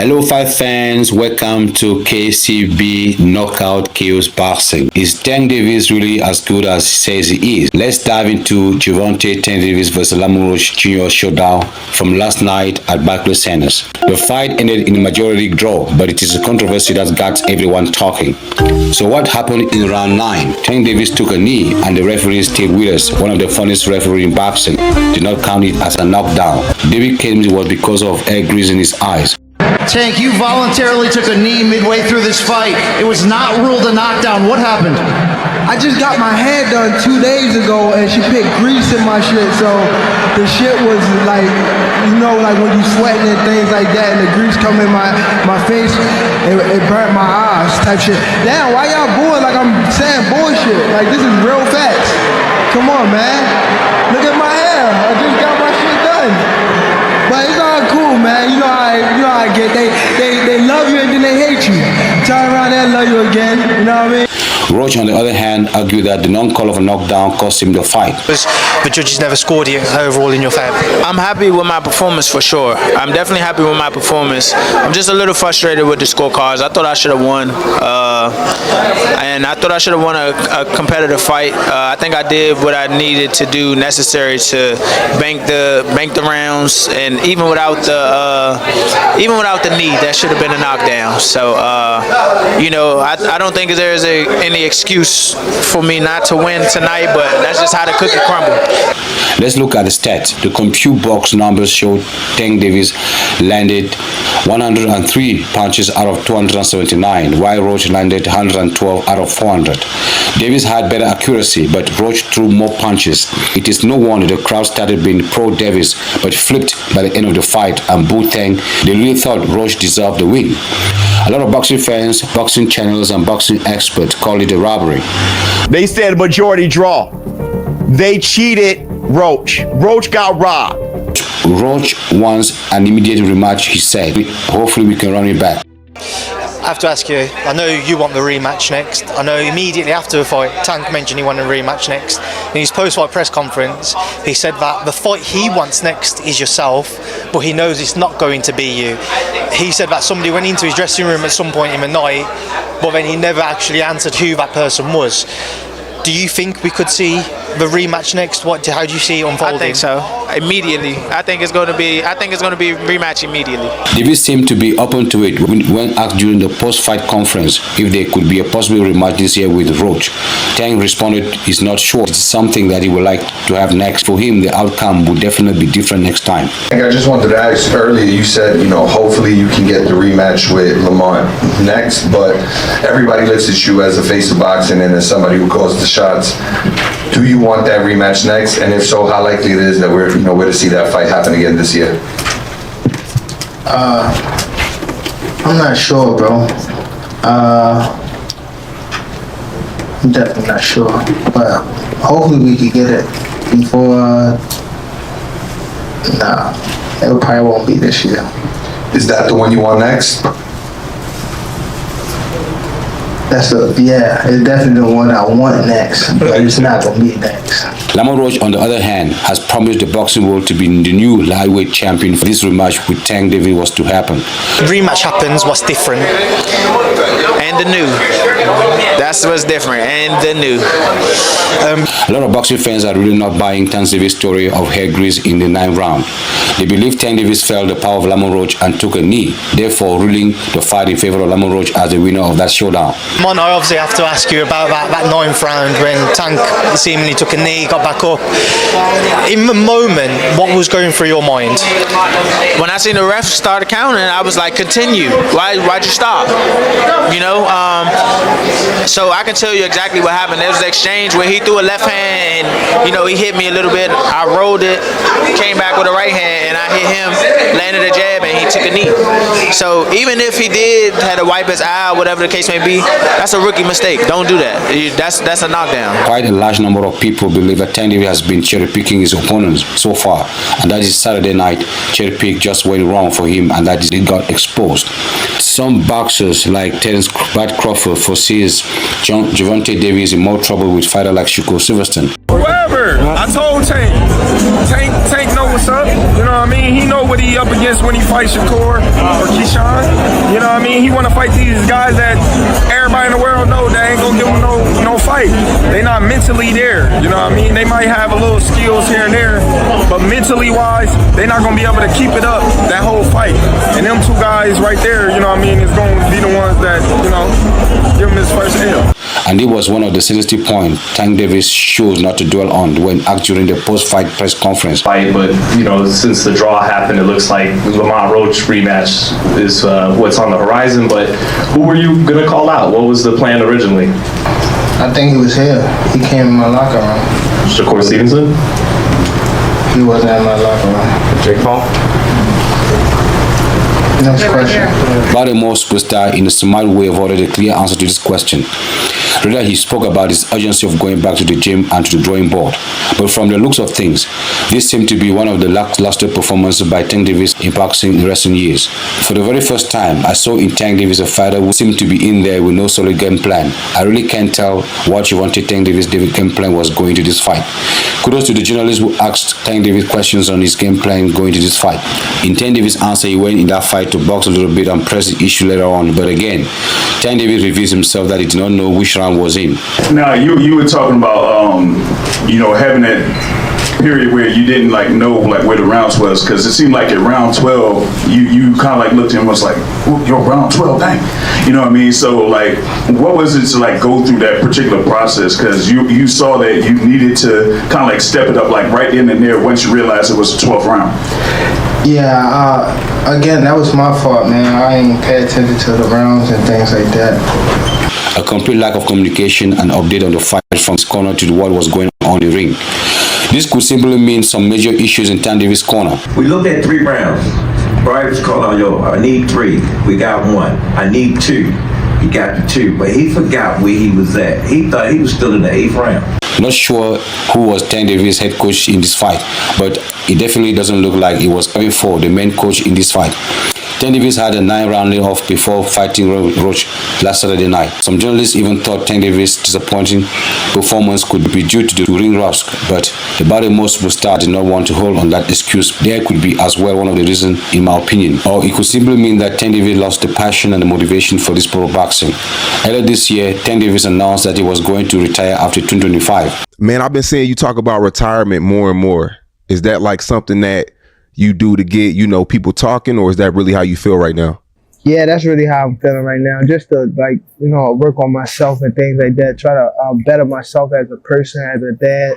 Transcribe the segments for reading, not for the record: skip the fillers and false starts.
Hello, fight fans. Welcome to KCB Knockout Chaos Boxing. Is Tank Davis really as good as he says he is? Let's dive into Tank Davis versus Lamont Roach Jr. showdown from last night at Barclays Center. The fight ended in a majority draw, but it is a controversy that got everyone talking. So what happened in round 9? Tank Davis took a knee and the referee stayed with us. One of the funniest referees in boxing did not count it as a knockdown. David claims it was because of hair grease in his eyes. Tank, you voluntarily took a knee midway through this fight. It was not ruled a knockdown. What happened? I just got my hair done 2 days ago and she put grease in my shit, so the shit was like, you know, like when you sweating and things like that and the grease come in my face, it burnt my eyes type shit. Damn, why y'all booing like I'm saying bullshit? Like, this is real facts. Come on, man. Look at my hair. I just got my shit done. But it's all cool, man. You know how I get. They love you and then they hate you. Turn around there and love you again. You know what I mean? Roach, on the other hand, argued that the non-call of a knockdown cost him the fight. The judges never scored you overall in your favor. I'm happy with my performance for sure. I'm definitely happy with my performance. I'm just a little frustrated with the scorecards. I thought I should have won, and I thought I should have won a competitive fight. I think I did what I needed to do necessary to bank the rounds, and even without the knee, that should have been a knockdown. So I don't think there's any excuse for me not to win tonight, but that's just how the cookie crumbled. Let's look at the stats. The compute box numbers show Tank Davis landed 103 punches out of 279, while Roach landed 112 out of 400. Davis had better accuracy, but Roach threw more punches. It is no wonder the crowd started being pro-Davis, but flipped by the end of the fight and booed Tank. They really thought Roach deserved the win. A lot of boxing fans, boxing channels, and boxing experts call it a robbery. They said majority draw. They cheated Roach. Roach got robbed. Roach wants an immediate rematch, he said. Hopefully we can run it back. I have to ask you, I know you want the rematch next. I know immediately after the fight, Tank mentioned he wanted a rematch next. In his post-fight press conference, he said that the fight he wants next is yourself, but he knows it's not going to be you. He said that somebody went into his dressing room at some point in the night, but then he never actually answered who that person was. Do you think we could see the rematch next? How do you see it unfolding? I think so. Immediately. I think it's going to be rematch immediately. Davis seemed to be open to it when asked during the post-fight conference if there could be a possible rematch this year with Roach. Tank responded he's not sure. It's something that he would like to have next. For him, the outcome would definitely be different next time. I just wanted to ask earlier, you said, hopefully you can get the rematch with Lamont next, but everybody looks at you as a face of boxing and as somebody who calls the shots. Do you want that rematch next? And if so, how likely it is that we're to see that fight happen again this year? I'm not sure, bro. I'm definitely not sure. But hopefully we can get it before. Nah, it probably won't be this year. Is that the one you want next? It's definitely the one I want next, but it's not gonna be next. Lamont Roach, on the other hand, has promised the boxing world to be the new lightweight champion for this rematch with Tank Davis was to happen. Rematch happens, what's different? And the new. That's what's different. And the new. A lot of boxing fans are really not buying Tank Davis' story of hair grease in the 9th round. They believe Tank Davis felt the power of Lamont Roach and took a knee, therefore ruling the fight in favor of Lamont Roach as the winner of that showdown. Mon, I obviously have to ask you about that 9th round when Tank seemingly took a knee, got back up. In the moment, what was going through your mind? When I seen the ref start counting, I was like, continue. Why'd you stop? So I can tell you exactly what happened. There was an exchange where he threw a left hand and, he hit me a little bit. I rolled it, came back with a right hand, and I hit him, landed a jab, and he took a knee. So even if he had to wipe his eye, whatever the case may be, that's a rookie mistake. Don't do that. That's a knockdown. Quite a large number of people believe that Tank Davis has been cherry-picking his opponents so far, and that is Saturday night cherry-pick just went wrong for him, and that it got exposed. Some boxers like Terence Bud Crawford foresees Gervonta Davis in more trouble with fighter like Shakur Silverstone. Whoever, I told Tank know what's up. You know what I mean? He know what he up against when he fights Shakur or Keyshawn. mentally there. You know what I mean? They might have a little skills here and there, but mentally wise, they're not gonna be able to keep it up that whole fight. And them two guys right there, you know what I mean, is gonna be the ones that, you know, give him his first L. And it was one of the sensitive points Tank Davis chose not to dwell on when asked during the post-fight press conference. Fight, but you know, since the draw happened, it looks like Lamont Roach rematch is what's on the horizon. But who were you gonna call out? What was the plan originally? I think he was here. He came in my locker room. Shakur Stevenson? He wasn't in my locker room. Jake Paul? Next question. Baltimore superstar in a smart way avoided a clear answer to this question. Rather, he spoke about his urgency of going back to the gym and to the drawing board. But from the looks of things, this seemed to be one of the lackluster performances by Tank Davis in boxing in recent years. For the very first time, I saw in Tank Davis a fighter who seemed to be in there with no solid game plan. I really can't tell what you wanted Tank Davis' game plan was going to this fight. Kudos to the journalist who asked Tank Davis questions on his game plan going to this fight. In Tank Davis' answer, he went in that fight to box a little bit and press the issue later on. But again, Tank Davis reveals himself that he did not know which round was in. Now, you were talking about, you know, having that period where you didn't like know like where the rounds was, because it seemed like at round 12 you kind of like looked and was like, oh, yo, round 12, dang, you know what I mean? So like, what was it to like go through that particular process? Because you saw that you needed to kind of like step it up like right in and there once you realized it was the 12th round. Yeah, again, that was my fault, man. I ain't pay attention to the rounds and things like that. A complete lack of communication and update on the fight from his corner to what was going on in the ring. This could simply mean some major issues in Tank Davis' corner. We looked at 3 rounds. Brian was calling out, yo, I need 3. We got 1. I need 2. He got the 2. But he forgot where he was at. He thought he was still in the 8th round. Not sure who was Tank Davis' head coach in this fight, but it definitely doesn't look like it was Kevin Ford, the main coach in this fight. Tank Davis had a 9-round layoff before fighting Roach last Saturday night. Some journalists even thought Tank Davis' disappointing performance could be due to the ring rust, but the Baltimore superstar did not want to hold on that excuse. There could be as well one of the reasons, in my opinion. Or it could simply mean that Tank Davis lost the passion and the motivation for this pro boxing. Earlier this year, Tank Davis announced that he was going to retire after 2025. Man, I've been seeing you talk about retirement more and more. Is that like something that you do to get, you know, people talking, or is that really how you feel right now? Yeah, that's really how I'm feeling right now. Just to, like, you know, work on myself and things like that. Try to better myself as a person, as a dad.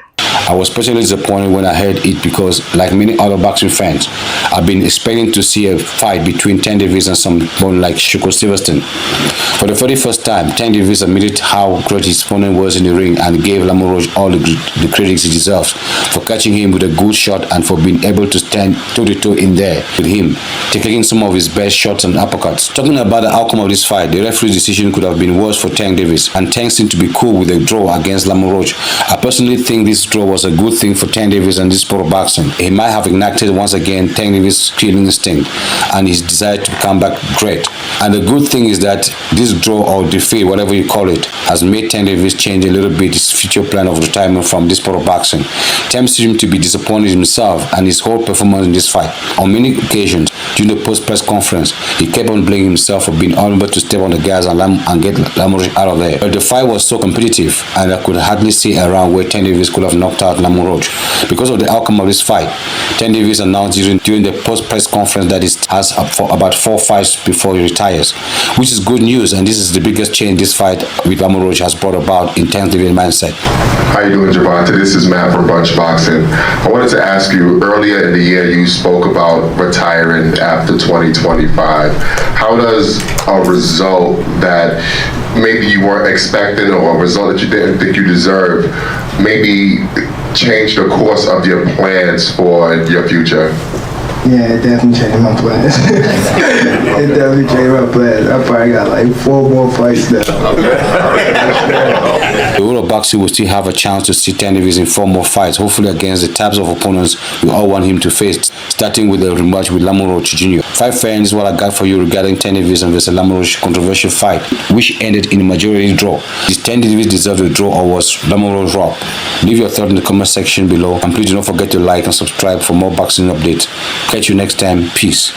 I was especially disappointed when I heard it because, like many other boxing fans, I've been expecting to see a fight between Tank Davis and someone like Shakur Stevenson. For the very first time, Tank Davis admitted how great his opponent was in the ring and gave Lamont Roach all the credit he deserves for catching him with a good shot and for being able to stand toe-to-toe in there with him, taking some of his best shots and uppercuts. Talking about the outcome of this fight, the referee's decision could have been worse for Tank Davis, and Tank seemed to be cool with the draw against Lamont Roach. I personally think this draw was a good thing for Tank Davis and this sport of boxing. He might have ignited once again Tank Davis' killing instinct and his desire to come back great. And the good thing is that this draw or defeat, whatever you call it, has made Tank Davis change a little bit his future plan of retirement from this sport of boxing. Tank seemed to be disappointed in himself and his whole performance in this fight. On many occasions, during the post-press conference, he kept on blaming himself for being unable to step on the gas and get Lamont out of there. But the fight was so competitive, and I could hardly see a round where Tank Davis could have knocked out Lamont Roach. Because of the outcome of this fight, Tank Davis announced during the post-press conference that he has up for about 4 fights before he retires, which is good news, and this is the biggest change this fight with Lamont Roach has brought about in Tank Davis' mindset. How you doing, Javante? This is Matt from Bunch Boxing. I wanted to ask you, earlier in the year you spoke about retiring after 2025. How does a result that maybe you weren't expecting or a result that you didn't think you deserved maybe change the course of your plans for your future? Yeah, it definitely changed my plans. It definitely changed my plans. I probably got like 4 more fights now. The world of boxing will still have a chance to see Tank Davis in 4 more fights, hopefully against the types of opponents we all want him to face, starting with the rematch with Lamont Roach Jr. Fight fans, is what I got for you regarding Tank Davis and vs. Lamont Roach controversial fight, which ended in a majority draw. Did Tank Davis deserve the draw, or was Lamont Roach robbed? Leave your thoughts in the comment section below, and please do not forget to like and subscribe for more boxing updates. Catch you next time. Peace.